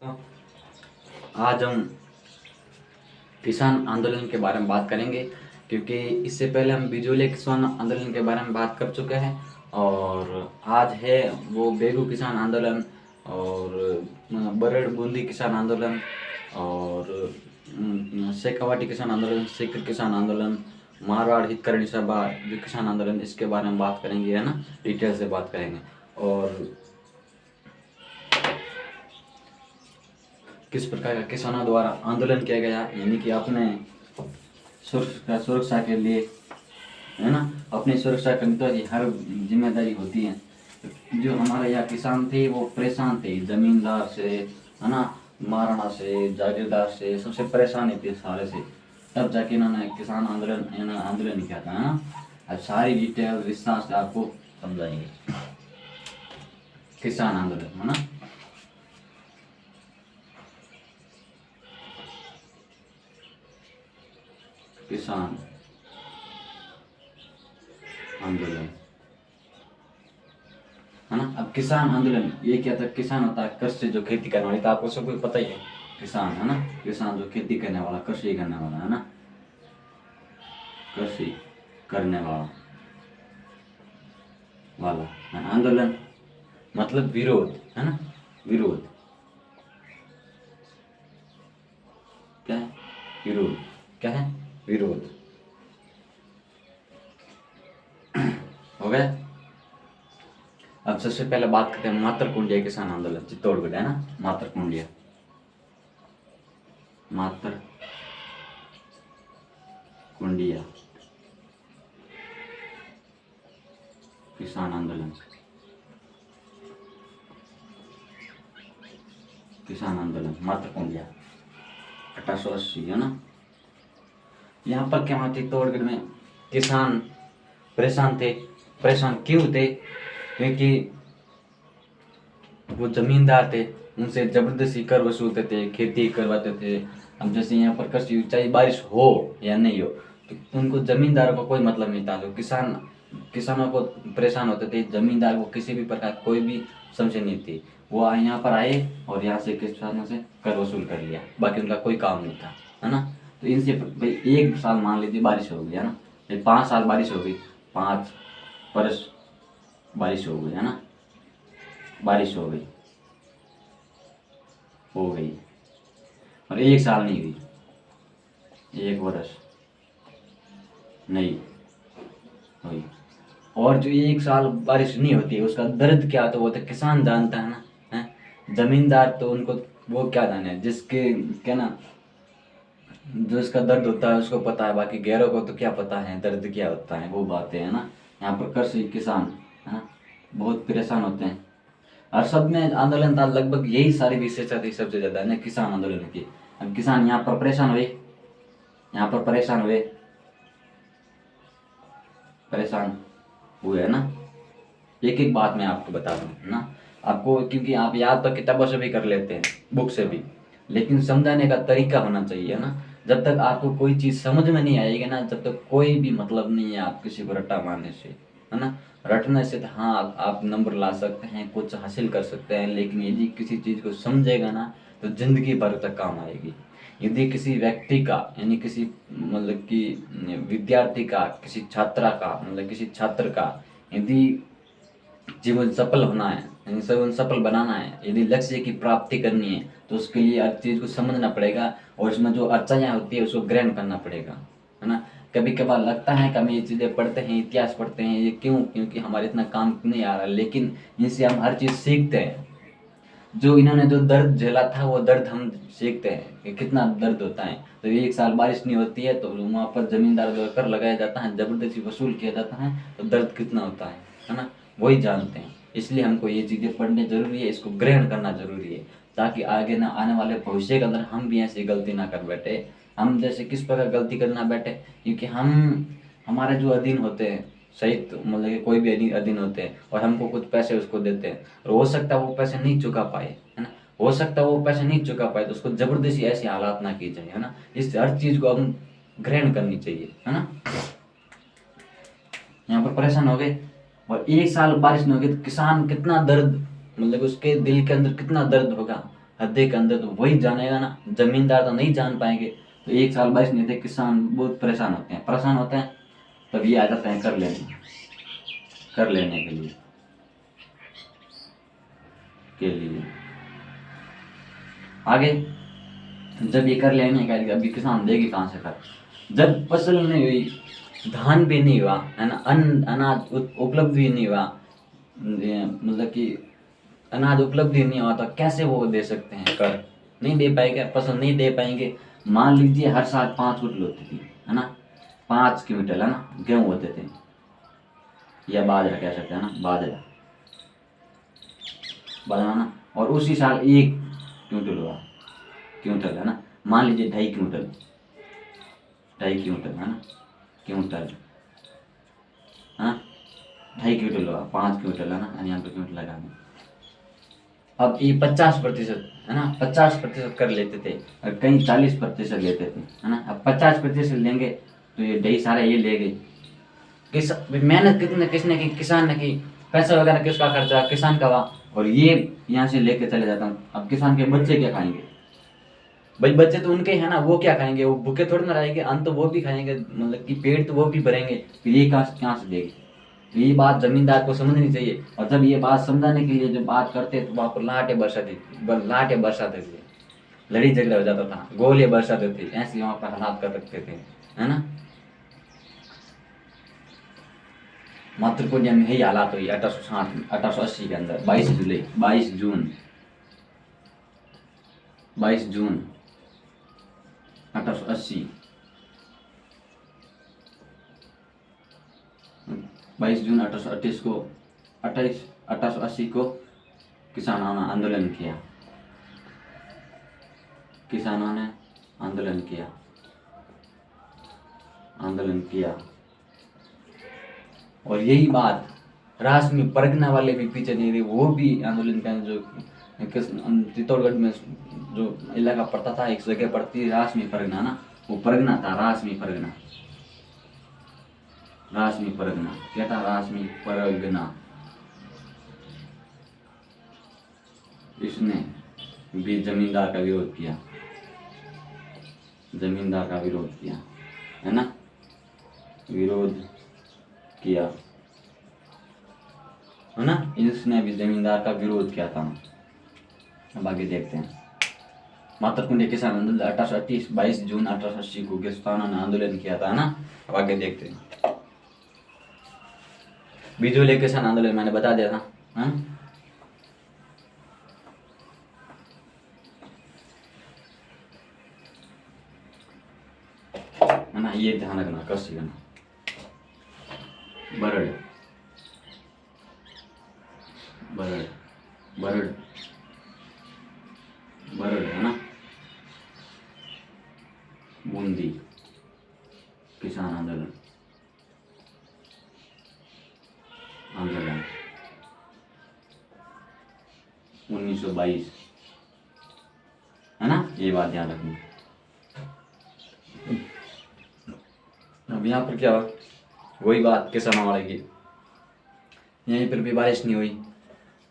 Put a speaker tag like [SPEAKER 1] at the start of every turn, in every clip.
[SPEAKER 1] तो आज हम किसान आंदोलन के बारे में बात करेंगे, क्योंकि इससे पहले हम बिजोले किसान आंदोलन के बारे में बात कर चुके हैं। और आज है वो बेगू किसान आंदोलन और बरड़ बूंदी किसान आंदोलन और शेखावाटी किसान आंदोलन, सीकर किसान आंदोलन, मारवाड़ हितकरणी सभा जो किसान आंदोलन, इसके बारे में बात करेंगे, है ना। डिटेल से बात करेंगे और किस प्रकार का किसानों द्वारा आंदोलन किया गया, यानी कि अपने सुरक्षा के लिए, है ना। अपनी सुरक्षा करनी तो हर जिम्मेदारी होती है। जो हमारे यहाँ किसान थे वो परेशान थे जमींदार से, है ना, महाराणा से, जागीरदार से, सबसे परेशान थे सारे से। तब जाके इन्होंने किसान आंदोलन किया था, है ना। अब सारी डिटेल विस्तार से आपको समझाएंगे किसान आंदोलन, है ना। किसान आंदोलन, है ना। अब किसान आंदोलन ये क्या था? किसान होता है कृषि जो खेती करने वाली, तो आपको सबको पता ही है किसान, है ना। किसान जो खेती करने वाला, कृषि करने वाला, है ना, कृषि करने वाला है। आंदोलन मतलब विरोध, है ना। विरोध क्या है? विरोध क्या है? विरोध हो गया। अब सबसे पहले बात करते हैं मातरकुंडिया किसान आंदोलन, चित्तौड़गढ़, है ना। मातरकुंडिया किसान आंदोलन, मातरकुंडिया 1880, है ना। यहाँ पर क्या हुआ? चित्तौड़गढ़ में किसान परेशान थे। परेशान क्यों थे? क्योंकि वो जमींदार थे, उनसे जबरदस्ती कर वसूलते थे, खेती करवाते थे। अब जैसे यहाँ पर कृषि, चाहे बारिश हो या नहीं हो, तो उनको जमींदारों को कोई मतलब नहीं था। तो किसानों को परेशान होते थे, जमींदार को किसी भी प्रकार कोई भी समस्या नहीं थी। वो यहाँ पर आए और यहाँ से किसानों से कर वसूल कर लिया, बाकी उनका कोई काम नहीं था, है ना। तो इनसे भाई एक साल मान लीजिए बारिश हो गई, है ना। 5 साल बारिश हो गई, 5 वर्ष बारिश हो गई, है ना। बारिश हो गई और 1 साल नहीं हुई, 1 वर्ष नहीं हुई। और जो 1 साल बारिश नहीं होती है उसका दर्द क्या, तो वो तो किसान जानता है ना, है। जमींदार तो उनको वो क्या जाने, जिसके क्या ना, जो इसका दर्द होता है उसको पता है, बाकी गैरों को तो क्या पता है दर्द क्या होता है, वो बातें, है ना। यहाँ पर कृषि किसान, है ना, बहुत परेशान होते हैं। और सब में आंदोलन था, लगभग यही सारी विशेषता थी सबसे ज़्यादा, है ना, किसान आंदोलन की। अब किसान यहाँ पर परेशान हुए, परेशान हुए, है ना। एक एक बात मैं आपको बता दूँ, है ना, आपको, क्योंकि आप याद तो किताबों से भी कर लेते हैं, बुक से भी, लेकिन समझाने का तरीका होना चाहिए, है ना। जब तक आपको कोई चीज़ समझ में नहीं आएगी ना, जब तक कोई भी मतलब नहीं है आप किसी को रट्टा मारने से, है ना। रटने से तो हाँ आप नंबर ला सकते हैं, कुछ हासिल कर सकते हैं, लेकिन यदि किसी चीज़ को समझेगा ना तो ज़िंदगी भर तक काम आएगी। यदि किसी व्यक्ति का, यानी किसी मतलब कि विद्यार्थी का, किसी छात्रा का, मतलब किसी छात्र का यदि जीवन सफल होना है, यानी जीवन सफल बनाना है, यदि लक्ष्य की प्राप्ति करनी है, तो उसके लिए हर चीज़ को समझना पड़ेगा और इसमें जो अर्चनाएँ होती है उसको ग्रहण करना पड़ेगा, है ना। कभी कभार लगता है कि हम ये चीज़ें पढ़ते हैं, इतिहास पढ़ते हैं, ये क्यों? क्योंकि हमारे इतना काम नहीं आ रहा, लेकिन इनसे हम हर चीज़ सीखते हैं। जो इन्होंने जो दर्द झेला था वो दर्द हम सीखते हैं कि कितना दर्द होता है। तो 1 साल बारिश नहीं होती है तो वहाँ पर जमींदार जो कर लगाया जाता है, जबरदस्ती वसूल किया जाता है, तो दर्द कितना होता है ना, वही जानते हैं। इसलिए हमको ये चीज़ें पढ़नी जरूरी है, इसको ग्रहण करना जरूरी है, ताकि आगे ना आने वाले भविष्य के अंदर हम भी ऐसी गलती ना कर बैठे। हम जैसे किस प्रकार गलती करना बैठे, क्योंकि हमारे जो अधीन होते हैं, सही मतलब कि कोई भी अधीन होते हैं और हमको कुछ पैसे उसको देते हैं, और हो सकता है वो पैसे नहीं चुका पाए, है ना। हो सकता है वो पैसे नहीं चुका पाए तो उसको जबरदस्ती ऐसे हालात ना की जाए, है ना। इस हर चीज को हम ग्रहण करनी चाहिए, है ना। यहाँ पर परेशान हो गए और 1 साल बारिश नहीं होगी तो किसान कितना दर्द, मतलब उसके दिल के अंदर कितना दर्द होगा, हद्दे के अंदर तो वही जानेगा ना, जमींदार तो नहीं जान पाएंगे। तो 1 साल बारिश नहीं थे, किसान बहुत परेशान होते हैं, तब ये आ जाते हैं कर लेने के लिए आगे। जब ये कर लेने का अभी किसान देगी कहाँ से कर, जब फसल नहीं हुई, धान भी नहीं हुआ है ना, अनाज उपलब्ध भी नहीं हुआ, मतलब कि अनाज उपलब्ध ही नहीं हुआ, तो कैसे वो दे सकते हैं कर, नहीं दे पाएंगे, फसल नहीं दे पाएंगे। मान लीजिए हर साल 5 क्विंटल होती थी, है ना, 5 क्विंटल, है ना, गेहूँ होते थे, या बाजरा कह सकते हैं ना, बाजरा ना, और उसी साल 1 क्विंटल हुआ, क्विंटल है ना, मान लीजिए 2.5 क्विंटल, है ना, क्विंटल, हाँ 2.5 क्विंटल हुआ, 5 क्विंटल है ना, यानी यहाँ पे क्विंटल लगा दें। अब ये 50% है ना, 50% कर लेते थे, और कहीं 40% लेते थे, है ना। अब 50% लेंगे तो ये ढेर सारा ये ले गए, मेहनत किसने की, किसान ने की, पैसा वगैरह किसका खर्चा, किसान का हुआ, और ये यहाँ से लेके चले जाता हूँ। अब किसान के बच्चे क्या खाएंगे भाई, बच्चे तो उनके हैं ना, वो क्या खाएंगे, वो भूखे थोड़ी ना रहेंगे, अन्न तो वो भी खाएंगे, मतलब कि पेट तो वो भी भरेंगे, तो ये कहाँ से देंगे। तो ये बात जमींदार को समझनी चाहिए, और जब ये बात समझाने के लिए जो बात करते तो वहाँ पर लाटे बरसाते थे, लड़ी झगड़ा हो जाता था, गोलियां बरसाते थे, ऐसे वहाँ पर हालात कर रखते थे, है ना। मातृकुंडिया में यही हालात हुई 1880 के अंदर, 22 जून 1880, 22 जून 1828 को 1880 को किसानों ने आंदोलन किया, और यही बात राष्ट्र में परगना वाले भी पीछे नहीं रहे, वो भी आंदोलन का जो चित्तौड़गढ़ में जो इलाका पड़ता था, एक जगह पड़ती राष्ट्र परगना ना, वो परगना था, राष्ट्र परगना क्या था, राष्ट्र परगना। इसने भी जमींदार का विरोध किया, है ना, है ना, इसने भी जमींदार का विरोध किया था। अब आगे देखते हैं, मातृकुंडिया किसान आंदोलन 1828, 22 जून 1880 को किसानों ने आंदोलन किया था, है ना। अब आगे देखते हैं, बिजोले किसान आंदोलन मैंने बता दिया था, है ना, ये ध्यान रखना, कस लेना, बरड़, है ना, बूंदी किसान आंदोलन 1922, है ना, ये बात ध्यान रखनी। अब यहाँ पर क्या हुआ, वही बात किसानों वाले की, यहीं पर भी बारिश नहीं हुई,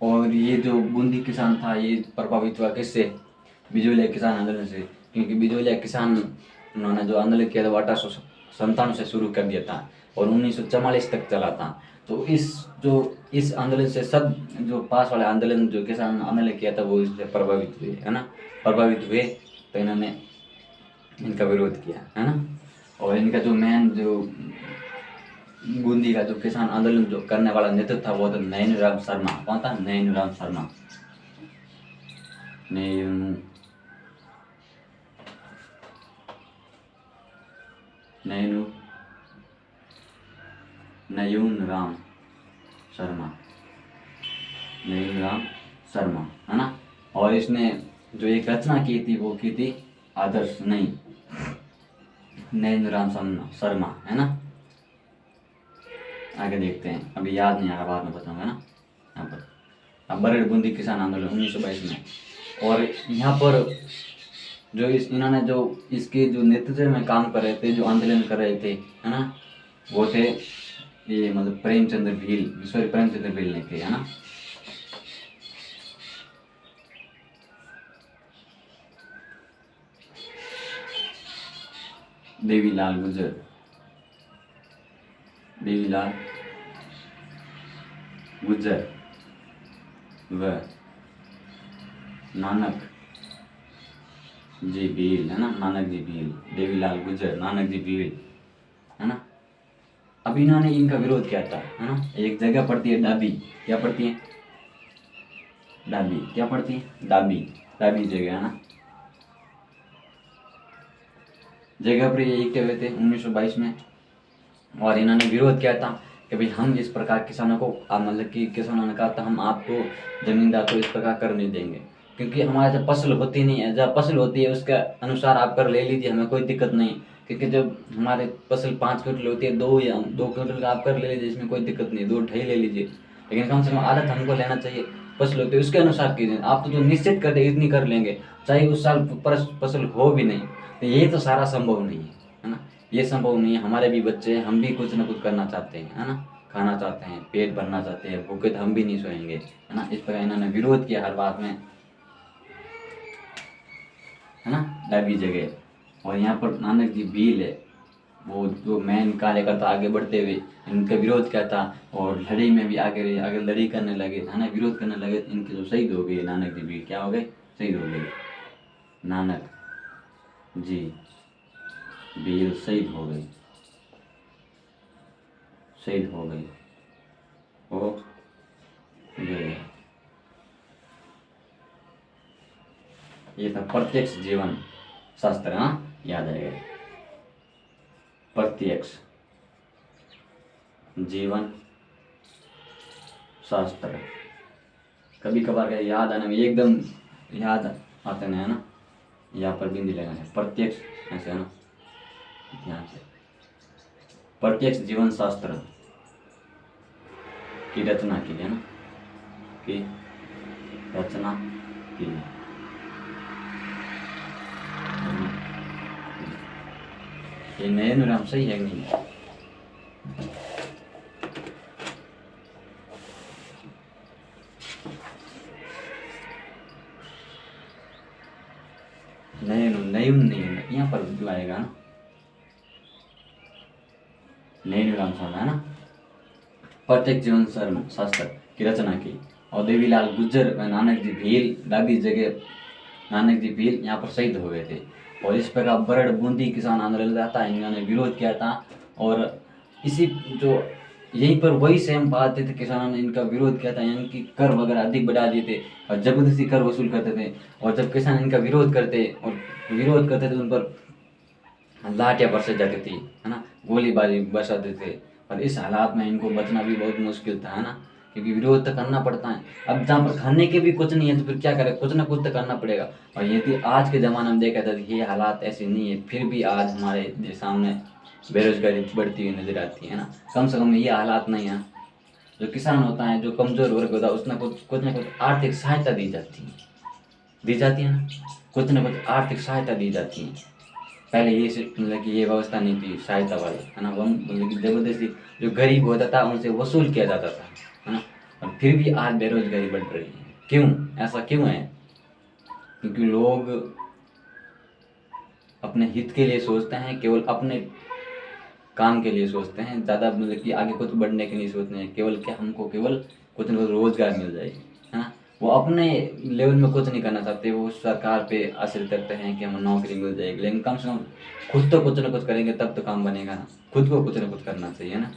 [SPEAKER 1] और ये जो बूंदी किसान था ये प्रभावित हुआ किससे, बिजोलिया किसान आंदोलन से, क्योंकि बिजोलिया किसान उन्होंने जो आंदोलन किया था वो 1897 से शुरू कर दिया था और 1944 तक चला था। तो इस आंदोलन से सब जो पास वाले आंदोलन जो किसान आंदोलन किया था वो इससे प्रभावित हुए, है ना, तो इन्होंने इनका विरोध किया, है ना। और इनका जो मेन जो बूंदी का जो किसान आंदोलन जो करने वाला नेतृत्व था वो था नैनूराम शर्मा। कौन था? नैनूराम शर्मा। नयूनराम शर्मा, है ना। और इसने जो एक रचना की थी वो की थी आदर्श नहीं, नैनूराम शर्मा, है ना। आगे देखते हैं, अभी याद नहीं आ रहा, बाद में बताऊंगा ना। यहाँ पर अब बरड़ बूंदी किसान आंदोलन 1922 में, और यहाँ पर जो इन्होंने जो इसके जो नेतृत्व में काम कर रहे थे, जो आंदोलन कर रहे थे, है ना, वो थे ये मतलब प्रेमचंद भील ने थे, है ना। देवीलाल गुजर, देवीलाल गुजर व नानक जी भील, है ना, नानक जी भील, देवीलाल गुजर, नानक जी भील, है ना। अब इन्होंने इनका विरोध किया था, है ना। एक जगह पड़ती है डाबी, क्या पड़ती है, डाबी, क्या पड़ती है, डाबी, डाबी जगह, है ना। जगह पर ये इकट्ठे हुए थे 1922 में, और इन्होंने विरोध किया था कि भाई हम इस प्रकार किसानों को, मतलब कि किसानों ने कहा था हम आपको जमींदार को इस प्रकार कर नहीं देंगे, क्योंकि हमारे जब फसल होती नहीं है, जब फसल होती है उसके अनुसार आप कर ले लीजिए, हमें कोई दिक्कत नहीं। क्योंकि जब हमारे फसल 5 क्विंटल होती है, 2 क्विंटल का आप कर ले लीजिए, इसमें कोई दिक्कत नहीं, 2 ढाई ले लीजिए, लेकिन कम से कम आदत हमको लेना चाहिए। फसल होती है उसके अनुसार कीजिए। आप तो जो निश्चित कर दे इतनी कर लेंगे, चाहे उस साल फसल हो भी नहीं, तो ये तो सारा संभव नहीं है ना। ये संभव नहीं है। हमारे भी बच्चे हैं, हम भी कुछ ना कुछ करना चाहते हैं, है ना, खाना चाहते हैं, पेट भरना चाहते हैं, भूखे तो हम भी नहीं सोएंगे, है ना। इस प्रकार इन्होंने विरोध किया हर बात में, है ना, डाबी जगह। और यहाँ पर नानक जी भील है, वो जो मेन कार्यकर्ता आगे बढ़ते हुए इनका विरोध किया था, और लड़ाई में भी आगे रहे, आगे लड़ाई करने लगे, है ना, विरोध करने लगे। इनके जो शहीद हो गए नानक जी भील, क्या हो गए, शहीद हो गए, नानक जी भील शहीद हो गए, शहीद हो गए, हो गए। ये था प्रत्यक्ष जीवन शास्त्र, हाँ, याद आएगा, प्रत्यक्ष जीवन शास्त्र। कभी कभार का याद आने में एकदम याद आते नहीं, है ना, यहाँ पर बिंदी लगाना है, प्रत्यक्ष ऐसे, है ना, ध्यान से। प्रत्यक्ष जीवन शास्त्र की रचना की, है ना, की रचना की। ये नयन राम सही है नहीं, नयन नयन नहीं है, यहाँ पर जो आएगा ना, नयन राम साहब, है ना, प्रत्यक्ष जीवन शास्त्र की रचना की। और देवीलाल गुज्जर व नानक जी भील, डाबी जगह नानक जी भील यहाँ पर शहीद हो गए थे। और इस प्रकार बरड़ बूंदी किसान आंदोलन था, इन्होंने विरोध किया था। और इसी जो यहीं पर वही सेम बात थे, किसानों ने इनका विरोध किया था, यानी कि कर वगैरह अधिक बढ़ा दिए थे और जबरदस्ती कर वसूल करते थे। और जब किसान इनका विरोध करते थे उन पर लाठियाँ बरसाई जाती थी, है ना, गोलीबारी बरसाते थे। और इस हालात में इनको बचना भी बहुत मुश्किल था, है ना, क्योंकि विरोध तो करना पड़ता है। अब जहाँ पर खाने के भी कुछ नहीं है तो फिर क्या करें, कुछ ना कुछ तो करना पड़ेगा। और यदि आज के ज़माने में देखा था ये हालात ऐसे नहीं है, फिर भी आज हमारे सामने बेरोजगारी बढ़ती हुई नजर आती है ना। कम से कम ये हालात नहीं है। जो किसान होता है, जो कमज़ोर वर्ग होता है, उसने कुछ ना कुछ आर्थिक सहायता दी जाती है ना, कुछ ना कुछ आर्थिक सहायता दी जाती है। पहले ये मतलब कि ये व्यवस्था नहीं थी सहायता वाली, है ना, वो मतलब कि जबरदस्ती जो गरीब होता था उनसे वसूल किया जाता था, है ना। और फिर भी आज बेरोजगारी बढ़ रही है। क्यों, ऐसा क्यों है? क्योंकि लोग अपने हित के लिए सोचते हैं, केवल अपने काम के लिए सोचते हैं, ज़्यादा मतलब कि आगे कुछ बढ़ने के नहीं सोचते हैं। केवल क्या, हमको केवल कुछ न कुछ रोजगार मिल जाए, है ना। वो अपने लेवल में कुछ नहीं करना चाहते, वो सरकार पे आश्रित करते हैं कि हमें नौकरी मिल जाएगी। लेकिन कम से कम खुद तो कुछ ना कुछ करेंगे तब तो काम बनेगा ना, खुद को कुछ ना कुछ करना चाहिए ना।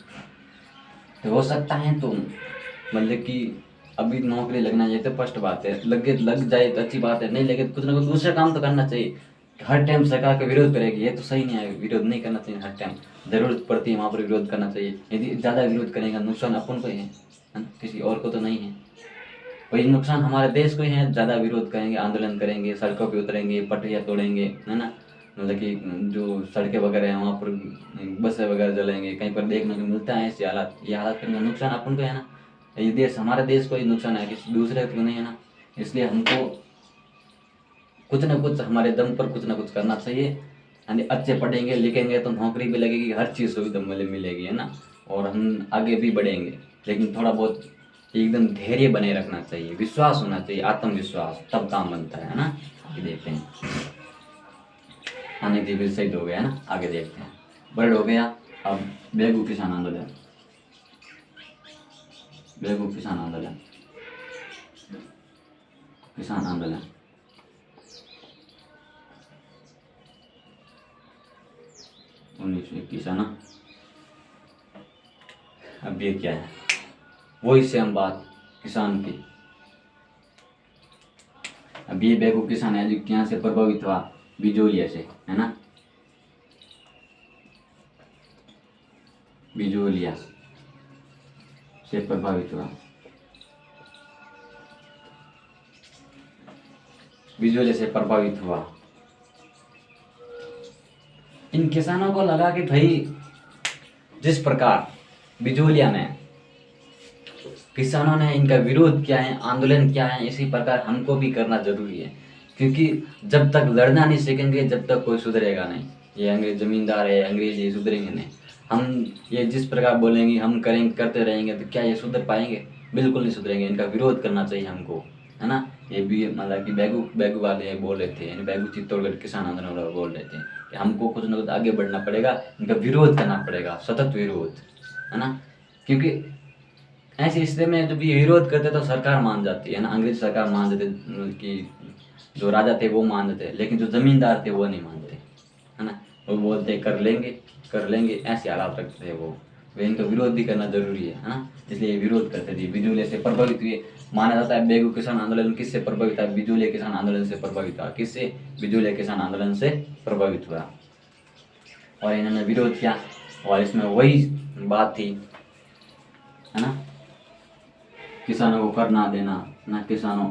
[SPEAKER 1] तो हो सकता है तो मतलब कि अभी नौकरी लगना चाहिए तो फर्स्ट बात है, लग जाए तो अच्छी बात है, नहीं लगे तो कुछ ना कुछ दूसरा काम तो करना चाहिए। हर टाइम सरकार का विरोध करेगी ये तो सही नहीं है, विरोध नहीं करना चाहिए। हर टाइम जरूरत पड़ती है वहाँ पर विरोध करना चाहिए। यदि ज़्यादा विरोध करेगा नुकसान अपन को ही है ना? किसी और को तो नहीं है। वही नुकसान हमारे देश को ही है। ज़्यादा विरोध करेंगे, आंदोलन करेंगे, सड़कों पे उतरेंगे, पटरियाँ तोड़ेंगे, है ना, मतलब कि जो सड़कें वगैरह हैं वहाँ पर बसें वगैरह जलेंगे, कहीं पर देखने को मिलता है ऐसे हालात। ये हालात करने का नुकसान अपन को है ना। ये देश, हमारे देश को ही नुकसान है, किसी दूसरे को नहीं है ना। इसलिए हमको कुछ ना कुछ हमारे दम पर कुछ ना कुछ करना चाहिए। यानी अच्छे पढ़ेंगे लिखेंगे तो नौकरी भी लगेगी, हर चीज़ सुविधा मिलेगी, है ना, और हम आगे भी बढ़ेंगे। लेकिन थोड़ा बहुत एकदम धैर्य बने रखना चाहिए, विश्वास होना चाहिए, आत्मविश्वास, तब काम बनता है ना। अभी देखते हैं आने के फिर शहीद हो गया ना। आगे देखते हैं, वर्ड हो गया। अब बेगू किसान आंदोलन, बेगू किसान आंदोलन, किसान आंदोलन 1921 है ना। अब ये क्या है, वही सेम बात किसान की। अब ये बेगू किसान है जो यहाँ से प्रभावित हुआ, बिजोलिया से, है ना, बिजोलिया से प्रभावित हुआ, बिजोलिया से प्रभावित हुआ। इन किसानों को लगा कि भाई जिस प्रकार बिजोलिया में किसानों ने इनका विरोध किया है, आंदोलन किया है, इसी प्रकार हमको भी करना जरूरी है। क्योंकि जब तक लड़ना नहीं सीखेंगे जब तक कोई सुधरेगा नहीं। ये अंग्रेज जमींदार है, अंग्रेज ये सुधरेंगे नहीं। हम ये जिस प्रकार बोलेंगे हम करेंगे, करते रहेंगे तो क्या ये सुधर पाएंगे? बिल्कुल नहीं सुधरेंगे। इनका विरोध करना चाहिए हमको, है ना। ये भी मतलब कि बेगू वाले बोल रहे थे, बेगू चित्तौड़गढ़ किसान आंदोलन वाले बोल रहे थे कि हमको कुछ न कुछ आगे बढ़ना पड़ेगा, इनका विरोध करना पड़ेगा, सतत विरोध, है ना। क्योंकि ऐसी स्थिति में जब ये विरोध करते तो सरकार मान जाती है ना, अंग्रेज सरकार मान जाते कि जो राजा थे वो मान जाते, लेकिन जो जमींदार थे वो नहीं मानते, है ना। वो बोलते कर लेंगे, ऐसे हालात रखते थे वो। वे इनका विरोध भी करना जरूरी है ना। इसलिए विरोध करते थे, बिजोलिया से प्रभावित हुए। माना जाता है बेगू किसान आंदोलन किससे प्रभावित था? बिजोलिया किसान आंदोलन से प्रभावित हुआ। किससे? बिजोलिया किसान आंदोलन से प्रभावित हुआ और इन्होंने विरोध किया। और इसमें वही बात थी, है ना, किसानों को कर ना देना ना, किसानों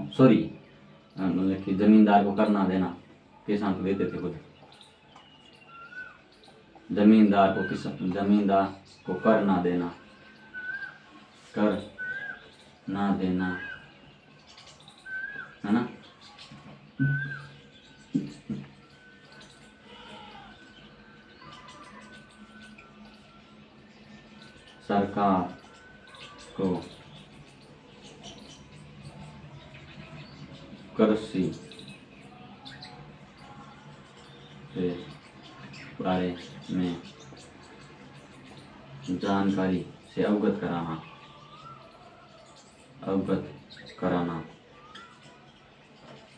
[SPEAKER 1] मतलब कि जमींदार को कर ना देना, किसान को देते थे खुद। जमींदार को कर ना देना, है ना। सरकार को कृषि के बारे में जानकारी से अवगत कराना।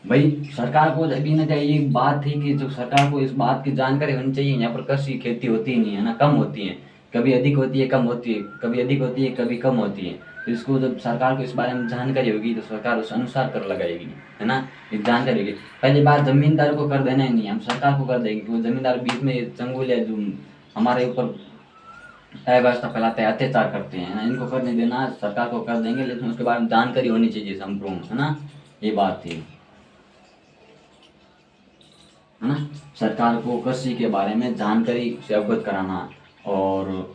[SPEAKER 1] भाई सरकार को अभी ना चाहिए, बात थी कि जो सरकार को इस बात की जानकारी होनी चाहिए। यहाँ पर कृषि खेती होती ही नहीं है ना, कम होती है, कभी अधिक होती है, कम होती है, कभी अधिक होती है, कभी कम होती है। तो इसको जब सरकार को इस बारे में जानकारी होगी तो सरकार उस अनुसार कर लगाएगी, है ना। एक जानकारी होगी। पहली बात, जमींदार को कर देना ही नहीं, हम सरकार को कर देंगे। क्योंकि जमींदार बीच में चंगुल जो हमारे ऊपर अव्यवस्था फैलाते हैं, अत्याचार करते हैं ना, इनको कर नहीं देना, सरकार को कर देंगे, लेकिन उसके बारे में जानकारी होनी चाहिए संपूर्ण, है ना। ये बात थी, है ना। सरकार को कृषि के बारे में जानकारी से अवगत कराना और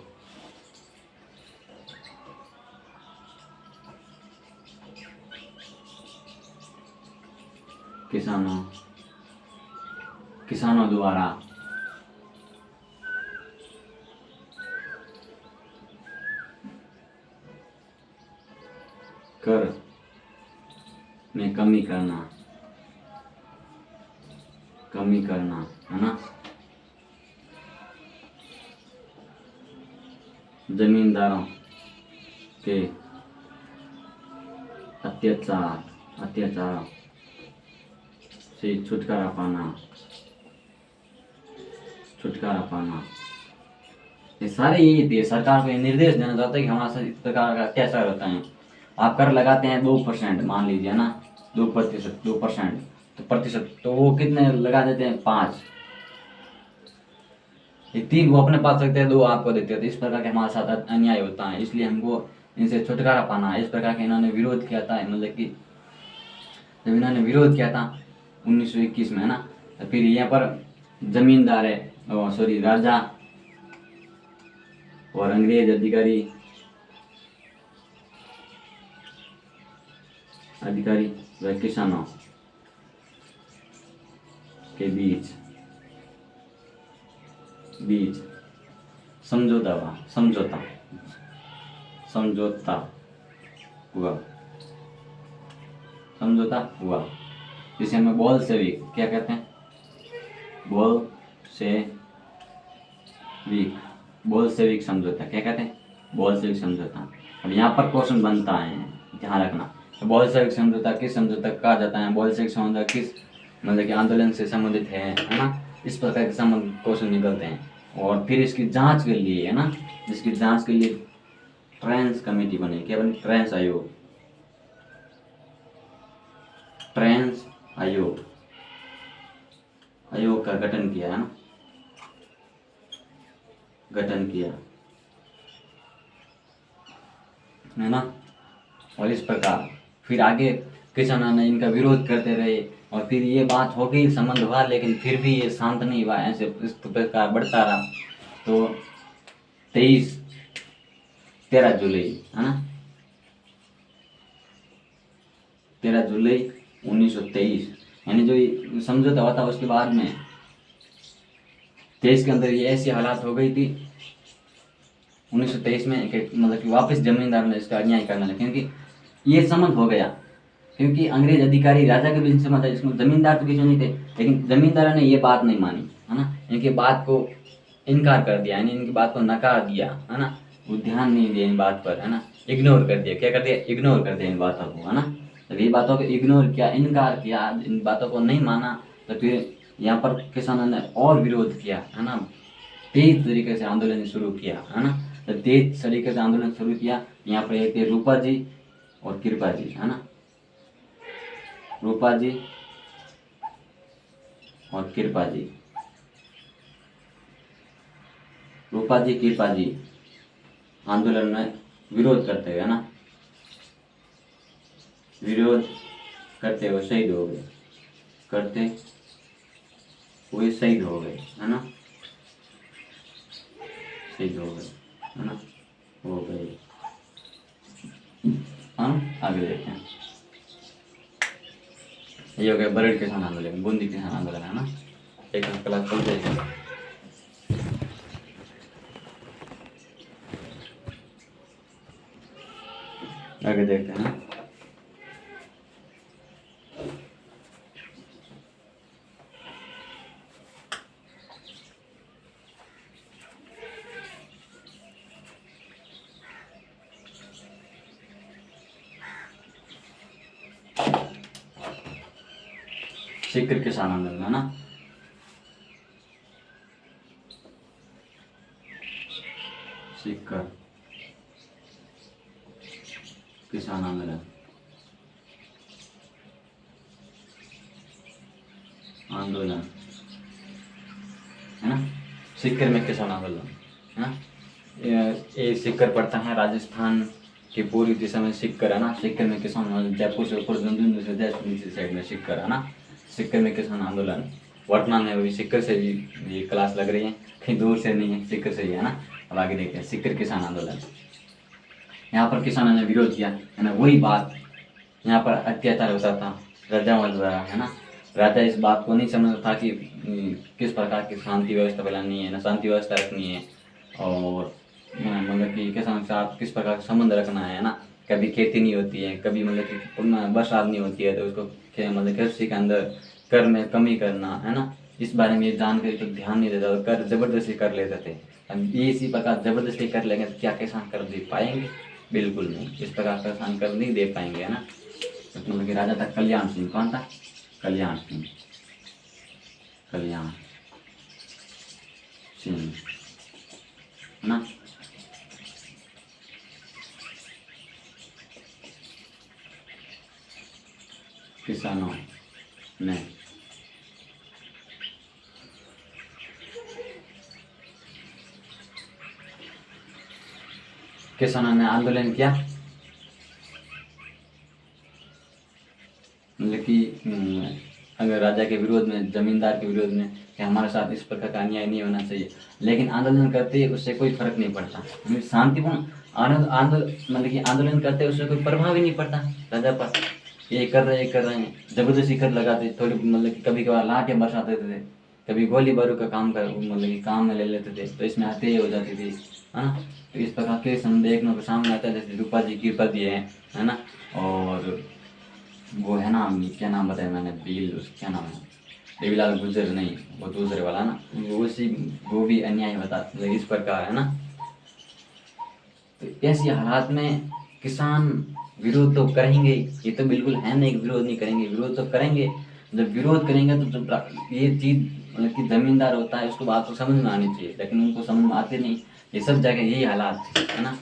[SPEAKER 1] किसानों द्वारा कर में कमी करना, है ना। जमींदारों के अत्याचार से छुटकारा पाना। ये सारे यही थे। सरकार को ये निर्देश देना चाहता है कि हमारे साथ इस प्रकार का अत्याचार होता है। आप कर लगाते हैं 2%, मान लीजिए ना, 2%, तो वो कितने लगा देते हैं? 5। ये 3 वो अपने पास रखते हैं, 2 आपको देते हैं। तो इस प्रकार के हमारे साथ अन्याय होता है, इसलिए हमको इनसे छुटकारा पाना है। इस प्रकार के इन्होंने विरोध किया था, मतलब कि जब इन्होंने विरोध किया था 1921 में, है ना। तो फिर यहाँ पर जमींदार राजा और अंग्रेज अधिकारी व किसानों के बीच समझौता हुआ, जिसे हमें बोल्शेविक क्या कहते हैं? से वीक, बोल्शेविक समझौता, क्या कहते हैं, बोल्शेविक समझौता। अब यहाँ पर क्वेश्चन बनता है, ध्यान रखना। तो बोल्शेविक समझौता किस समझौता कहा जाता है, बोल्शेविक समझौता किस मतलब कि आंदोलन से संबंधित है ना, इस प्रकार के संबंध क्वेश्चन निकलते हैं। और फिर इसकी जांच के लिए है ना, इसकी जांच के लिए ट्रेंस कमेटी बनी, क्या बनी, ट्रेंस आयोग, ट्रेंस आयोग, आयोग का गठन किया है ना, गठन किया है ना। और इस प्रकार फिर आगे किसानों ने इनका विरोध करते रहे, और फिर ये बात हो गई, संबंध हुआ, लेकिन फिर भी ये शांत नहीं हुआ, ऐसे इस प्रकार बढ़ता रहा। तो 13 जुलाई है ना, 13 जुलाई 1923, यानी जो ये समझौता हुआ था उसके बाद में देश के अंदर ये ऐसी हालात हो गई थी 1923 में कि मतलब कि वापस जमींदार ने इसका अन्याय करना लगा, क्योंकि ये संबंध हो गया, क्योंकि अंग्रेज अधिकारी राजा के बीच संबंध है, इसमें जमींदार तो किसी नहीं थे, लेकिन जमींदार ने ये बात नहीं मानी है ना, इनकी बात को इनकार कर दिया, यानी इनकी बात को नकार दिया है ना, वो ध्यान नहीं दिया इन बात पर है ना, इग्नोर कर दिया, क्या कर दिया, इग्नोर कर दिया इन बातों को है ना। जब ये बातों को इग्नोर किया, इनकार किया, इन बातों को नहीं माना, तो फिर यहाँ पर किसानों ने और विरोध किया है ना, तेज तरीके से आंदोलन शुरू किया है ना। तो तेज तरीके से आंदोलन शुरू किया, यहाँ पर एक थे रूपा जी और कृपा जी है ना, रूपा जी और कृपा जी, रूपा जी कृपा जी आंदोलन में विरोध करते हुए ना, विरोध करते हुए शहीद हो गए, करते हुए शहीद हो गए है ना, शहीद हो गए है ना, हो गए। हम आगे देखते हैं, ये हो गया बरड़ किसान आंदोलन, बूंदी किसान आंदोलन है ना, एक क्लास चल जाएगी। आगे देखते हैं, सीकर किसान आंदोलन है ना, सीकर किसान आंदोलन, आंदोलन है ना, सीकर में किसान आंदोलन है ना। ये सीकर पड़ता है राजस्थान की पूरी दिशा में, सीकर है ना, सीकर में किसान, जयपुर से ऊपर झुंझुनू से जयपुर नीचे साइड में सीकर है ना, सीकर में किसान आंदोलन। वर्तमान में अभी सीकर से भी ये क्लास लग रही है, कहीं दूर से नहीं है, सीकर से ही है ना। अब आगे देखते हैं, सीकर किसान आंदोलन, यहाँ पर किसानों ने विरोध किया है ना, वही बात, यहाँ पर अत्याचार होता था राजाओं द्वारा है ना। राजा इस बात को नहीं समझता था कि किस प्रकार की शांति व्यवस्था बनानी है ना, शांति व्यवस्था रखनी है, और मतलब कि किसानों के साथ किस प्रकार का संबंध रखना है ना। कभी खेती नहीं होती है, कभी मतलब कि बरसात नहीं होती है, तो उसको मतलब कृषि के अंदर कर में कमी करना है ना, इस बारे में जानकारी तो ध्यान नहीं देता, कर जबरदस्ती कर लेते थे। अब ये इसी प्रकार जबरदस्ती कर लेंगे तो क्या किसान कर दे पाएंगे, बिल्कुल नहीं, इस प्रकार का किसान कर नहीं दे पाएंगे है ना। मतलब कि राजा था कल्याण सिंह, कौन था, कल्याण सिंह, कल्याण सिंह है ना। किसानों ने आंदोलन किया, मतलब कि अगर राजा के विरोध में, जमींदार के विरोध में, कि हमारे साथ इस प्रकार का अन्याय नहीं होना चाहिए, लेकिन आंदोलन करते उससे कोई फर्क नहीं पड़ता, शांतिपूर्ण मतलब कि आंदोलन करते उससे कोई प्रभाव ही नहीं पड़ता राजा पर। ये कर रहे हैं, जबरदस्ती कर लगाते, थोड़ी मतलब कि कभी कभार लाठियाँ बरसा देते थे, कभी गोली बारूद का काम कर मतलब कि काम में ले लेते थे, तो इसमें हत्या हो जाती थी है ना। तो इस प्रकार के देखने को सामने आता है, जैसे रूपा जी कृपा जी है ना, और वो है ना, क्या नाम बताया मैंने, बिल क्या नाम है, देवीलाल गुर्जर नहीं, वो दूसरे वाला ना, वो भी अन्याय होता इस प्रकार है ना। तो ऐसी हालात में किसान विरोध तो करेंगे, ये तो बिल्कुल है नहीं कि विरोध नहीं करेंगे, विरोध तो करेंगे। जब विरोध करेंगे तो जब ये चीज मतलब कि जमींदार होता है उसको बात तो समझ में आनी चाहिए, लेकिन उनको समझ में आती नहीं। ये सब जगह यही हालात है ना,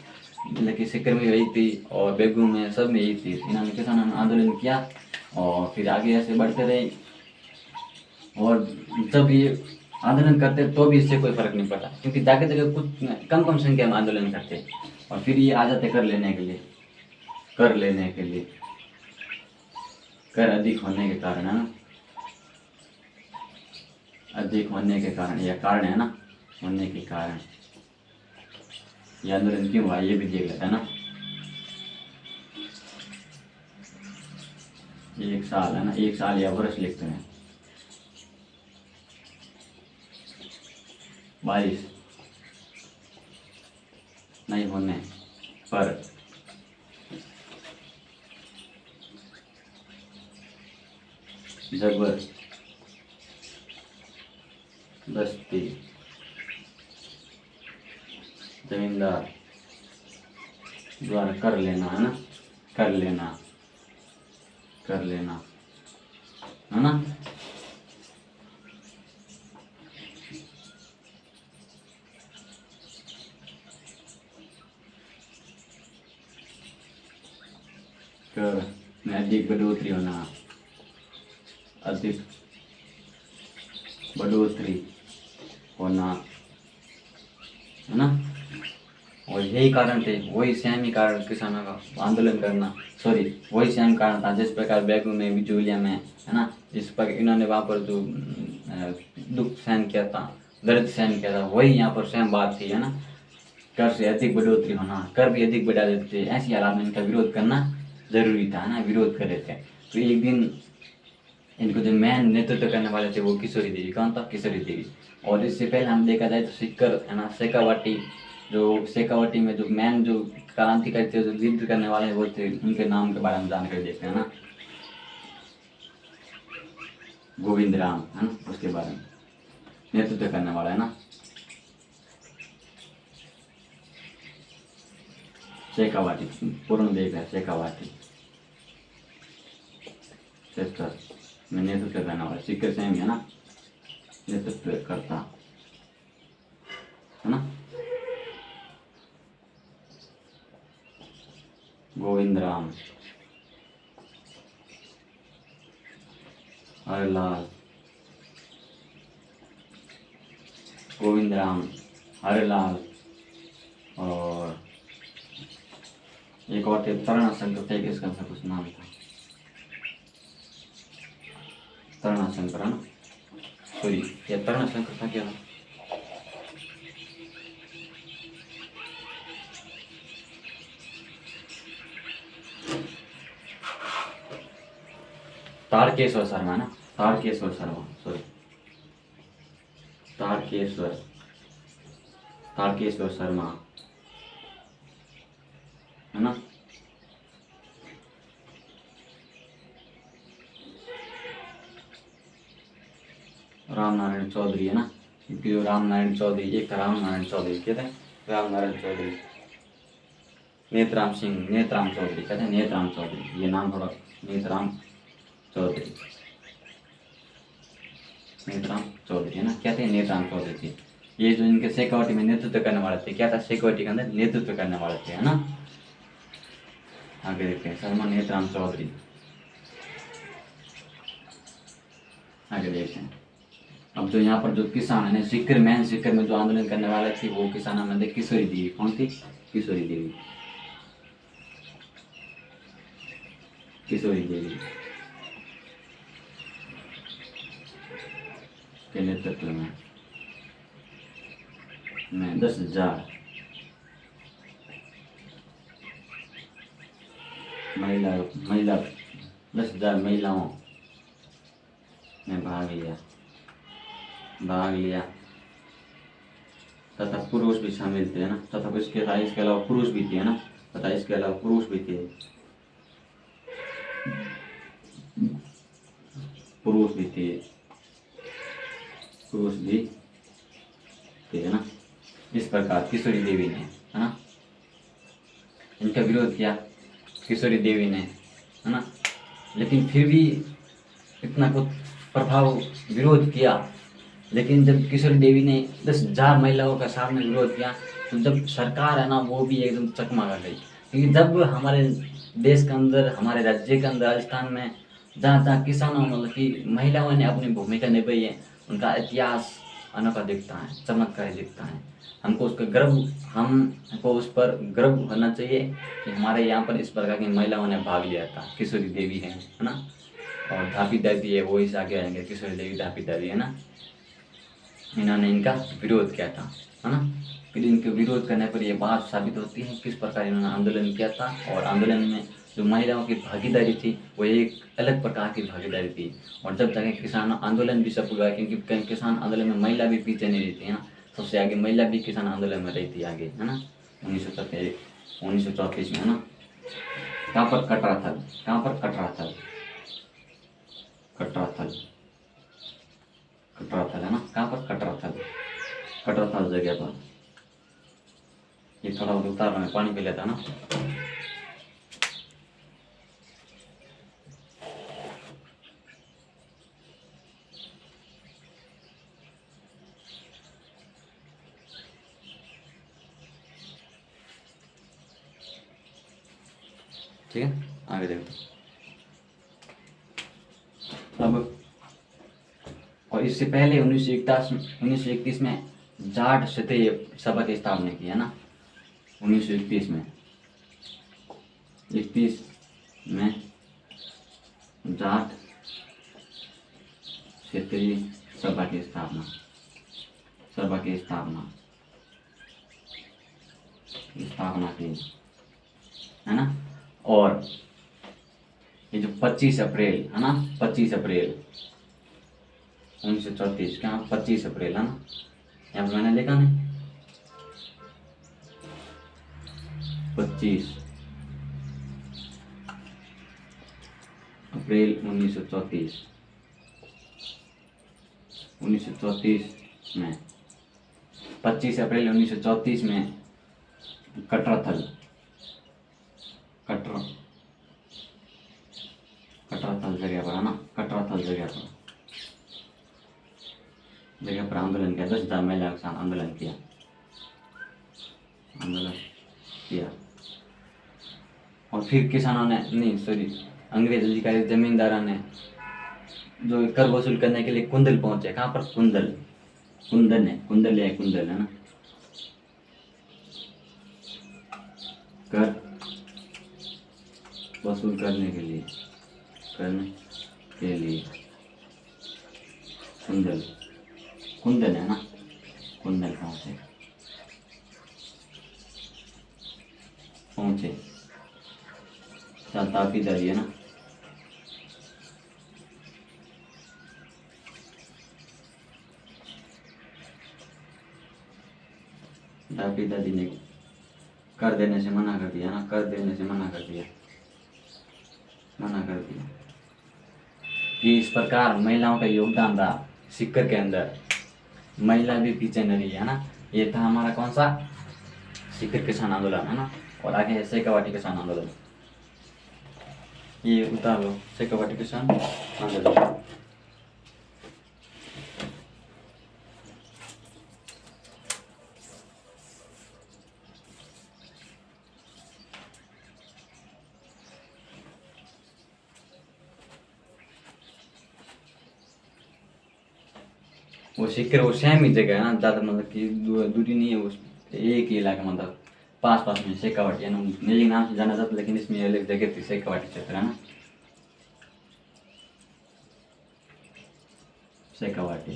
[SPEAKER 1] मतलब कि सिक्कर में यही थी और बेगू में सब में यही थी। इन्होंने किसानों ने आंदोलन किया और फिर आगे ऐसे बढ़ते रहे, और जब ये आंदोलन करते तो भी इससे कोई फर्क नहीं पड़ा, क्योंकि जगह जगह कुछ कम कम संख्या में आंदोलन करते और फिर ये आ जाते कर लेने के लिए, कर अधिक होने के कारण है ना, अधिक होने के कारण, यह कारण है ना, होने के कारण ये आंदोलन क्यों हुआ ये भी देख लेता है ना। 1 साल है ना, 1 साल या वर्ष लिखते हैं। बारिश नहीं होने पर जबरदस्ती जमींदार द्वारा कर लेना है ना, कर लेना है ना। कर में अधिक बढ़ोतरी होना, अधिक बढ़ोतरी होना है ना। और यही कारण थे, वही सेम ही कारण किसानों का आंदोलन करना, सॉरी वही सेम कारण था जिस प्रकार बेगू में बिचौलिया में है ना, जिस पर इन्होंने वहाँ पर जो दुख सहन किया था, दर्द सहन किया था, वही यहाँ पर सेम बात थी है ना। कर से अधिक बढ़ोतरी होना, कर भी अधिक बढ़ा देते थे, ऐसी हालात में इनका विरोध करना जरूरी था है ना, विरोध कर रहे थे। तो एक दिन इनको जो मेन नेतृत्व करने वाले थे वो किशोरी देवी, कौन था, किशोरी देवी। और इससे पहले हम देखा जाए तो सिक्कर है ना, शेखावाटी में जो मेन जो क्रांतिकारी थे, जो लीड करने वाले वो थे, उनके नाम के बारे में जानकारी देखते हैं ना। गोविंद राम है ना, उसके बारे में नेतृत्व करने वाला है ना। शेखावाटी पूर्ण देख है, शेखावाटी क्षेत्र में नेतृत्व करने वाला, सिक्कर सेम है ना, नेतृत्व करता है ना। गोविंद राम हरलाल, गोविंद राम हरलाल, और एक और थे तरुणा शंकर थे, इसका कुछ नाम था, तरुणा शंकर है ना, सॉरी या तरुणा शंकर था क्या, तारकेश्वर शर्मा ना, तारकेश्वर शर्मा, सॉरी तारकेश्वर शर्मा है ना। राम नारायण चौधरी है ना, क्योंकि जो राम नारायण चौधरी, एक था राम नारायण चौधरी, क्या थे, राम नारायण चौधरी, नेतराम सिंह, नेतराम चौधरी, कहते हैं नेतराम चौधरी, ये नाम थोड़ा, नेतराम चौधरी, नेतराम चौधरी है ना, क्या थे, नेतराम चौधरी थे। ये जो इनके शेखावाटी में नेतृत्व करने वाले थे, क्या था, शेखावाटी के अंदर नेतृत्व करने वाले थे है ना। आगे देखते हैं, शर्मा नेतराम चौधरी, आगे देखते हैं। अब जो यहाँ पर जो किसान है ना, सिक्कर में जो आंदोलन करने वाले थे वो किसान में थे किशोरी देवी, कौन थी, किशोरी देवी, किशोरी देवी के नेतृत्व में 10,000 महिला 10,000 महिलाओं ने भाग लिया तथा पुरुष भी शामिल थे ना, तथा इसके अलावा पुरुष भी थे ना, तथा इसके अलावा पुरुष भी थे, क्रूस भी थे, है ना। इस प्रकार किशोरी देवी ने, है ना, इनका विरोध किया किशोरी देवी ने, है ना। लेकिन फिर भी इतना कुछ प्रभाव विरोध किया, लेकिन जब किशोरी देवी ने 10,000 महिलाओं का सामने विरोध किया तो जब सरकार है ना वो भी एकदम चकमगा गई। क्योंकि जब हमारे देश के अंदर, हमारे राज्य के अंदर, राजस्थान में जहाँ जहाँ किसानों मतलब कि महिलाओं ने अपनी भूमिका निभाई है, उनका इतिहास अनोखा दिखता है, चमत्कारी दिखता है। हमको उसका गर्व, हमको उस पर गर्व होना चाहिए कि हमारे यहाँ पर इस प्रकार की महिलाओं ने भाग लिया था। किशोरी देवी है ना, और धापी दादी है, वो इस आगे आएंगे, किशोरी देवी धापी दादी, है ना। इन्होंने इनका विरोध किया था, है ना। फिर इनके विरोध करने पर यह बात साबित होती है किस प्रकार इन्होंने आंदोलन किया था। और आंदोलन में जो महिलाओं की भागीदारी थी वो एक अलग प्रकार की भागीदारी थी। और जब जाके किसान आंदोलन भी सफल हुआ, क्योंकि किसान आंदोलन में महिला भी पीछे नहीं रहती है ना, सबसे आगे महिला भी किसान आंदोलन में रही थी आगे, है ना। 1934 में, है ना। कहाँ पर कटरा थल, कहाँ पर कटरा थल, कटरा थल, कटरा थल, है ना। कहाँ पर कटरा थल, कटरा थल जगह पर। ये थोड़ा उतार में पानी पी लेता ना। ठीक है, आगे देखो अब। और इससे पहले 1931 में जाट क्षत्रिय सभा की स्थापना की, है ना। 1931 में, 31 में जाट क्षेत्रीय सभा की स्थापना, की, है ना। और ये जो 25 अप्रैल, है ना, 25 अप्रैल 1934, क्या 25 अप्रैल, है ना, यहाँ पर मैंने लिखा नहीं, 25 अप्रैल 1934 में, 25 अप्रैल 1934 में कटराथल जगह पर, है ना, कटराथल जगह पर आंदोलन किया। 10,000 महिला के साथ आंदोलन किया, और फिर किसानों ने, नहीं सॉरी, अंग्रेज अधिकारी जमींदारों ने जो कर वसूल करने के लिए कुंदल पहुंचे। कहाँ पर, कुंदल है ना, कर वसूल करने के लिए कुंदल है ना, कुंदल पहुंचे तापी दादी, है ना। तापी दादी ने कर देने से मना कर दिया, कि इस प्रकार महिलाओं का योगदान था सिक्कर के अंदर, महिला भी पीछे नहीं रही, है ना। ये था हमारा कौन सा, सिक्कर किसान आंदोलन, है ना। और आगे है शेखावाटी किसान आंदोलन, ये उतार लो, शेखावाटी किसान आंदोलन। वो सिक्कर वो सेम ही जगह है ना, ज़्यादा मतलब कि दूरी नहीं है, उस एक ही इलाका, मतलब पास में शेखावाटी, है ना। मेरे नाम से जाना जाता, लेकिन इसमें अलग जगह थी, शेखावाटी क्षेत्र, है ना। शेखावाटी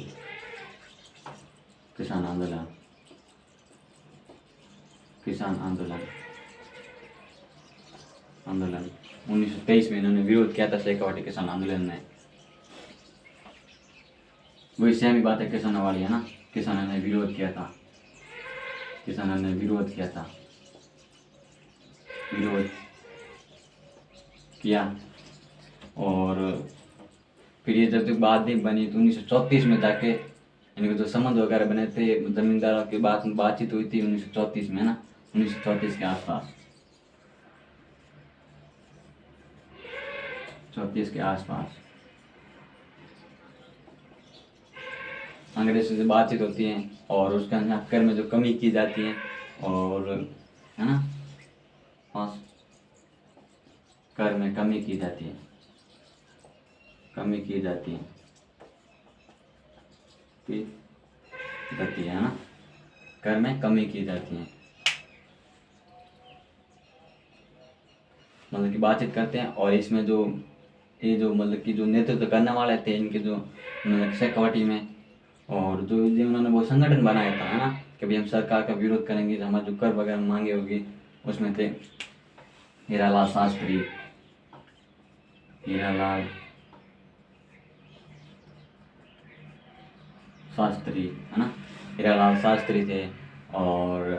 [SPEAKER 1] किसान आंदोलन 1923 में इन्होंने विरोध किया था शेखावाटी किसान आंदोलन में। वही सेम ही बात है किसानों वाली, है ना। किसानों ने विरोध किया था, विरोध किया। और फिर ये जब तक बात नहीं बनी तो 1934 में जाके इनके जो संबंध वगैरह बने थे जमींदारों की बातचीत हुई थी 1934 में ना, 1934 के आसपास, 34 के आसपास अंग्रेजों से बातचीत होती है और उसके अंदर कर में जो कमी की जाती है और है ना, हाँ कर में कमी की जाती है, कमी की जाती है, की जाती है ना, कर में कमी की जाती है, मतलब कि बातचीत करते हैं। और इसमें जो ये जो मतलब कि जो नेतृत्व करने वाले थे इनके जो मतलब शेखावटी में, और जो उन्होंने वो संगठन बनाया था है ना कि भाई हम सरकार का विरोध करेंगे, हमारे जो कर वगैरह मांगे होगी, उसमें थे हीरालाल शास्त्री, हीरालाल शास्त्री है ना, हीरालाल शास्त्री थे और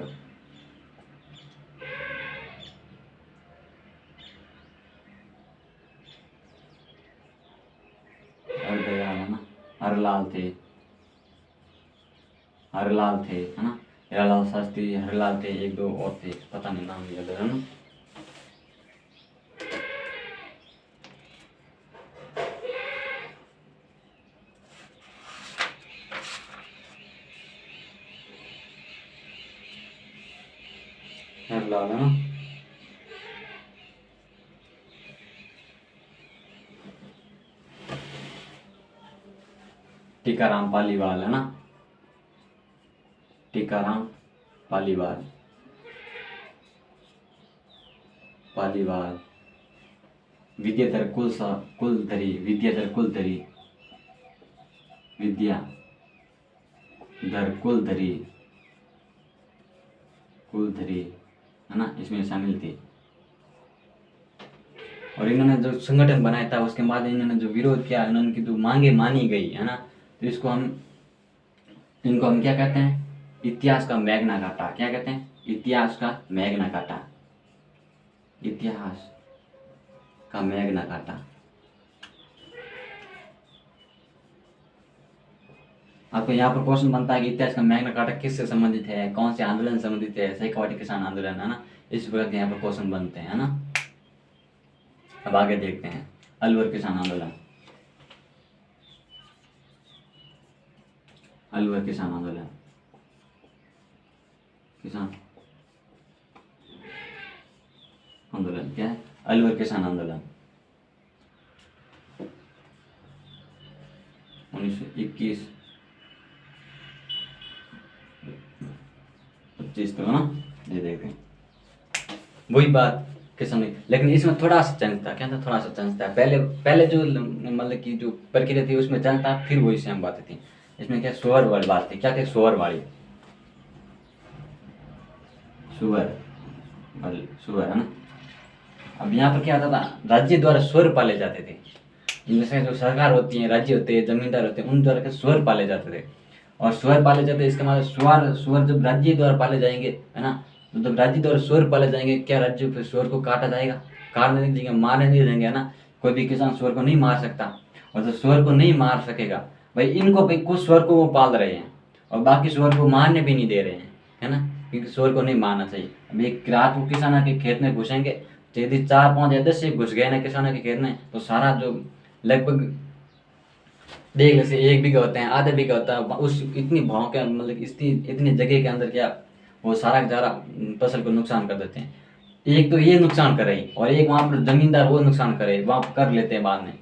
[SPEAKER 1] हरदयाल है ना, हरलाल थे, हरलाल थे है ना, हीरालाल शास्त्री, हरलाल थे, एक दो और थे पता नहीं नाम याद है ना। हरलाल है ना, टीकाराम पालीवाल है ना, टीकाराम पालीवाल, पालीवाल, विद्याधर कुलधरी, विद्याधर कुलधरी, विद्याधर कुलधरी, कुलधरी है ना, इसमें शामिल थी। और इन्होंने जो संगठन बनाया था उसके बाद इन्होंने जो विरोध किया, इन्होंने जो मांगे मानी गई है ना, तो इनको हम क्या कहते हैं, इतिहास का मैग्ना कार्टा। क्या कहते हैं, इतिहास का मैग्ना कार्टा, इतिहास का मैग्ना कार्टा। आपको यहाँ पर क्वेश्चन बनता है कि इतिहास का मैग्ना कार्टा किससे संबंधित है, कौन से आंदोलन से संबंधित है, शेखावटी किसान आंदोलन है ना, इस प्रकार के यहाँ पर क्वेश्चन बनते हैं ना। अब आगे देखते हैं, अलवर किसान आंदोलन, अलवर किसान आंदोलन, किसान आंदोलन क्या है, अलवर किसान आंदोलन 1921 25 तो ना, ये देखते हैं वही बात किसान। लेकिन इसमें थोड़ा सा चेंज था, क्या था, थोड़ा सा चेंज था। पहले पहले जो मतलब कि जो प्रक्रिया थी उसमें चेंज था, फिर वही सेम बातें थी। इसमें क्या स्वर वाली बात थी, क्या थे, स्वर वाली, सुअर वाली, सुअर है ना। अब यहाँ पर क्या होता था, राज्य द्वारा स्वर पाले जाते थे, जैसे जो सरकार होती है, राज्य होते हैं, जमींदार होते हैं, उन द्वारा के स्वर पाले जाते थे। और स्वर पाले जाते हैं इसका मतलब स्वर, स्वर जब राज्य द्वारा पाले जाएंगे है ना, तो जब राज्य द्वारा स्वर पाले जाएंगे, क्या राज्य फिर स्वर को काटा जाएगा, काटने नहीं देंगे, मारने नहीं देंगे है ना। कोई भी किसान स्वर को नहीं मार सकता, और जो स्वर को नहीं मार सकेगा, भाई इनको भाई कुछ स्वर को वो पाल रहे हैं और बाकी स्वर को मारने भी नहीं दे रहे हैं है ना, क्योंकि स्वर को नहीं मारना चाहिए। अब एक रात को किसान के खेत में घुसेंगे, तो यदि 4 5 या 10 से घुस गए ना किसानों के खेत में, तो सारा जो लगभग देख जैसे 1 बीघा होते हैं, आधे बीघा होता है, उस इतनी भाव के मतलब इतनी जगह के अंदर क्या वो सारा का सारा फसल को नुकसान कर देते हैं। एक तो ये नुकसान करे और एक वहाँ पर जमींदार वो नुकसान करे, वहाँ कर लेते हैं बाद में।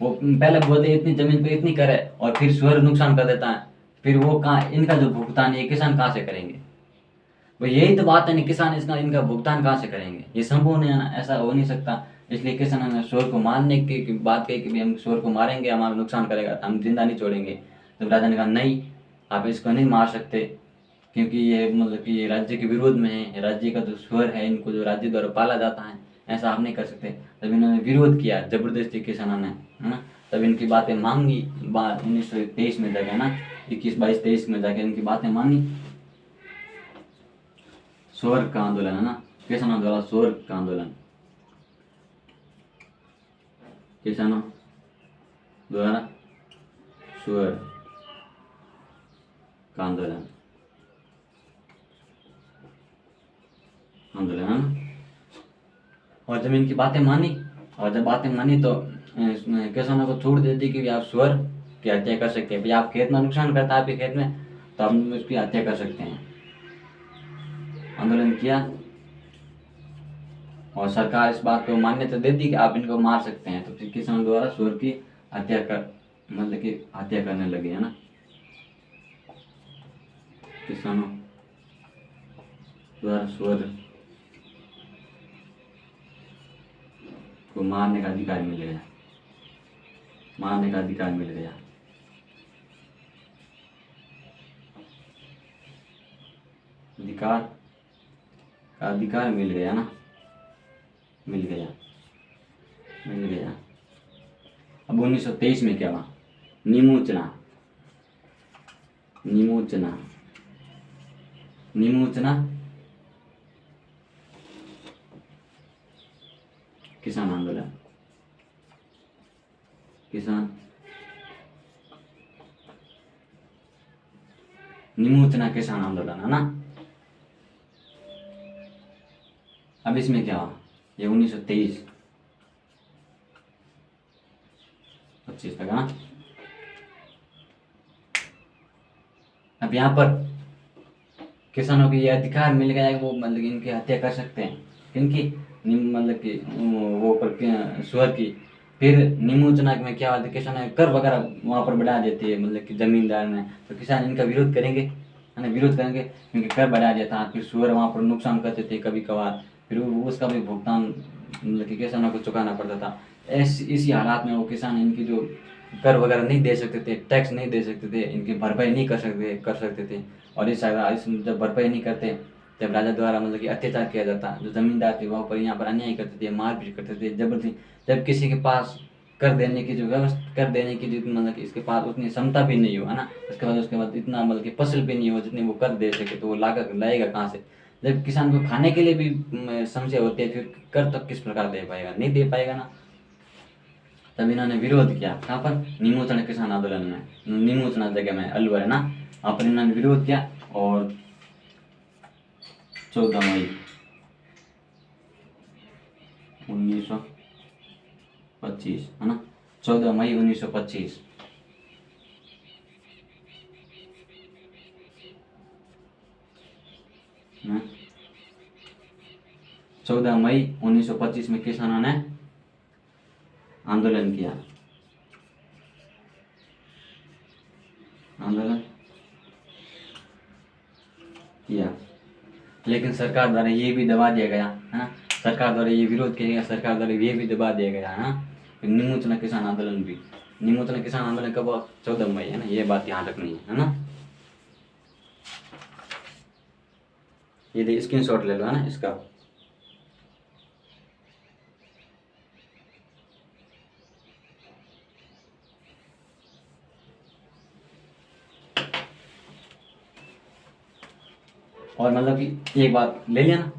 [SPEAKER 1] वो पहले बोलते इतनी जमीन पे इतनी करे और फिर स्वर नुकसान कर देता है, फिर वो कहाँ, इनका जो भुगतान ये किसान कहाँ से करेंगे। भाई यही तो बात है ना, किसान इसका इनका भुगतान कहाँ से करेंगे, ये संभव नहीं है ना, ऐसा हो नहीं सकता। इसलिए किसान ने शोर को मारने की बात कही कि हम शोर को मारेंगे हमारा नुकसान करेगा, तो हम जिंदा नहीं छोड़ेंगे। तो राजा ने कहा नहीं, आप इसको नहीं मार सकते, क्योंकि ये मतलब कि ये राज्य के विरोध में है, राज्य का जो स्वर है, इनको जो राज्य द्वारा पाला जाता है, ऐसा आप नहीं कर सकते। तब इन्होंने विरोध किया जबरदस्ती किसानों ने है ना, तब इनकी बातें मांगी, बात 1923 में जाके ना, 21 22 23 में जाके इनकी बातें मांगी। स्वर का आंदोलन है ना, किसानों द्वारा स्वर का आंदोलन, किसानों द्वारा स्वर का आंदोलन, आंदोलन। और जब इनकी बातें मानी, और जब बातें मानी तो किसानों को छूट दे दी कि आप सुअर की हत्या कर सकते हैं, भाई आप खेत में नुकसान करता है आपके खेत में तो आप उसकी हत्या कर सकते हैं। आंदोलन किया और सरकार इस बात को मान्यता दे दी कि आप इनको मार सकते हैं, तो फिर किसानों द्वारा सुअर की हत्या कर मतलब कि हत्या करने लगे, है ना। किसानों द्वारा सुअर को मारने का अधिकार मिल गया, मारने का अधिकार मिल गया। अधिकार मिल गया ना, मिल गया, मिल गया। अब 1923 में क्या हुआ? निमोचना, निमोचना, निमोचना किसान आंदोलन, किसान निमोचना किसान आंदोलन, है ना। अब इसमें क्या हुआ? ये 1923 25 तक, हाँ। अब यहाँ पर किसानों को ये अधिकार मिल गया है कि वो मतलब इनकी हत्या कर सकते हैं, किनकी? मतलब कि वो पर सुअर की। फिर निमोचना में क्या होता है, किसान कर वगैरह वहाँ पर बढ़ा देती है, मतलब कि जमींदार ने, तो किसान इनका विरोध करेंगे, है ना, विरोध करेंगे क्योंकि कर बढ़ा दिया था। फिर सुअर वहाँ पर नुकसान करते थे कभी कभार, फिर उसका भी भुगतान मतलब कि किसानों को चुकाना पड़ता था। इसी हालात में वो किसान इनकी जो कर वगैरह नहीं दे सकते थे, टैक्स नहीं दे सकते थे, इनकी भरपाई नहीं कर सकते थे। और इस जब भरपाई नहीं करते तब राजा द्वारा मतलब कि अत्याचार किया जाता। जो जमींदार थे वहाँ पर यहाँ पर अन्याय करते थे, मारपीट करते थे, जबरदस्ती। जब किसी के पास कर देने की जो व्यवस्था, कर देने की जो मतलब कि इसके पास उतनी क्षमता भी नहीं हो, है ना, उसके बाद इतना मतलब कि फसल भी नहीं हो जितनी वो कर दे सके, तो वो लाएगा कहाँ से? जब किसान को खाने के लिए भी समस्या होती है, फिर कर तक किस प्रकार दे पाएगा? नहीं दे पाएगा ना। तब इन्होंने विरोध किया, कहाँ पर? निमोचना किसान आंदोलन में, निमोचना जगह में अलवर, है ना, वहाँ पर इन्होंने विरोध किया। और 14 मई 1925, है ना, 14 मई 1925 14 मई 1925 में किसानों ने आंदोलन किया, आंदोलन किया। लेकिन सरकार द्वारा ये भी दबा दिया गया, है ना, सरकार द्वारा ये विरोध किया गया, सरकार द्वारा ये भी दबा दिया गया, है ना। निमोचना किसान आंदोलन भी, निमोचना किसान आंदोलन कब? 14 मई, है ना, ये बात यहाँ रखनी है ना। ये स्क्रीनशॉट ले लो, है ना इसका। और मतलब कि एक बात ले लिया ना।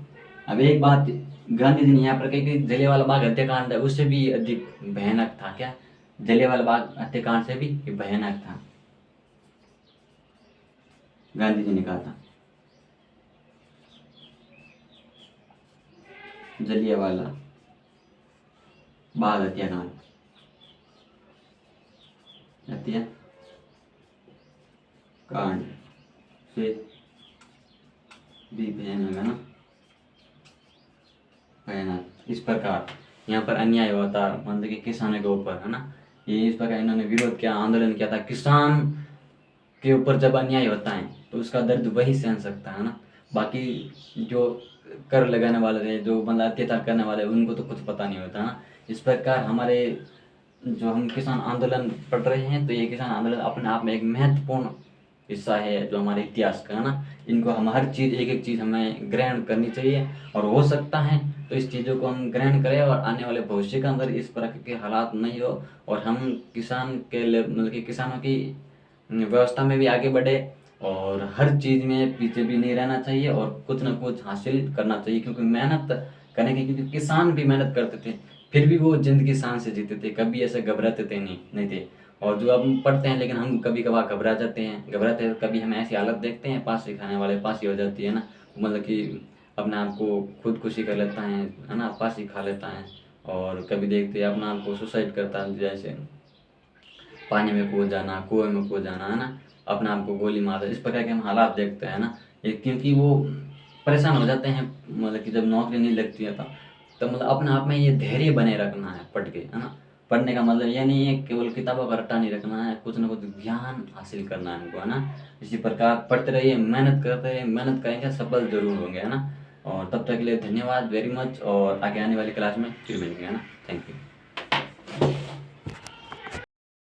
[SPEAKER 1] अब एक बात गांधी जी ने यहाँ पर कही कि जलियांवाला बाग हत्याकांड है, उससे भी अधिक भयानक था। क्या? जलियांवाला बाग हत्याकांड से भी भयानक था, गांधी जी ने कहा था। जलियांवाला बाग हत्याकांड, हत्याकांड से भी भयानक, है ना, भयानक। इस प्रकार यहाँ पर अन्याय होता मतलब कि किसानों के ऊपर, है ना। ये इस प्रकार इन्होंने विरोध किया, आंदोलन किया था। किसान के ऊपर जब अन्याय होता है तो उसका दर्द वही सहन सकता है ना, बाकी जो कर लगाने वाले थे, जो मतलब अत्याचार करने वाले, उनको तो कुछ पता नहीं होता ना। इस प्रकार हमारे जो हम किसान आंदोलन पढ़ रहे हैं, तो ये किसान आंदोलन अपने आप में एक महत्वपूर्ण हिस्सा है जो हमारे इतिहास का, है ना। इनको हम हर चीज़, एक एक चीज़ हमें ग्रहण करनी चाहिए, और हो सकता है तो इस चीज़ों को हम ग्रहण करें और आने वाले भविष्य के अंदर इस प्रकार के हालात नहीं हो, और हम किसान के मतलब कि किसानों की व्यवस्था में भी आगे बढ़े, और हर चीज़ में पीछे भी नहीं रहना चाहिए, और कुछ ना कुछ हासिल करना चाहिए। क्योंकि मेहनत करेंगे, क्योंकि किसान भी मेहनत करते थे, फिर भी वो जिंदगी शान से जीते थे, कभी ऐसे घबराते थे नहीं थे। और जो अब पढ़ते हैं लेकिन हम कभी कभार घबराते हैं, कभी हम ऐसी हालत देखते हैं पास ही खाने वाले, पास ही हो जाती है ना, मतलब कि अपने आप को खुदकुशी कर लेता है ना, पास ही खा लेता है। और कभी देखते हैं अपना आप को सुसाइड करता है, जैसे पानी में कूद जाना, कुएं में कूद जाना, है ना, अपने आप को गोली मार, इस प्रकार के हम हालात देखते हैं ना। ये क्योंकि वो परेशान हो जाते हैं, मतलब कि जब नौकरी नहीं लगती है तो मतलब अपने आप में ये धैर्य बने रखना है पढ़ के, है ना। पढ़ने का मतलब ये नहीं है केवल किताबों का रट्टा नहीं रखना है, कुछ ना कुछ ज्ञान हासिल करना है हमको, है ना। इसी प्रकार पढ़ते रहिए, मेहनत करते रहिए, मेहनत करेंगे सफल जरूर होंगे, है ना। और तब तक के लिए धन्यवाद वेरी मच, और आगे आने वाली क्लास में फिर मिलेंगे, है ना। Thank you.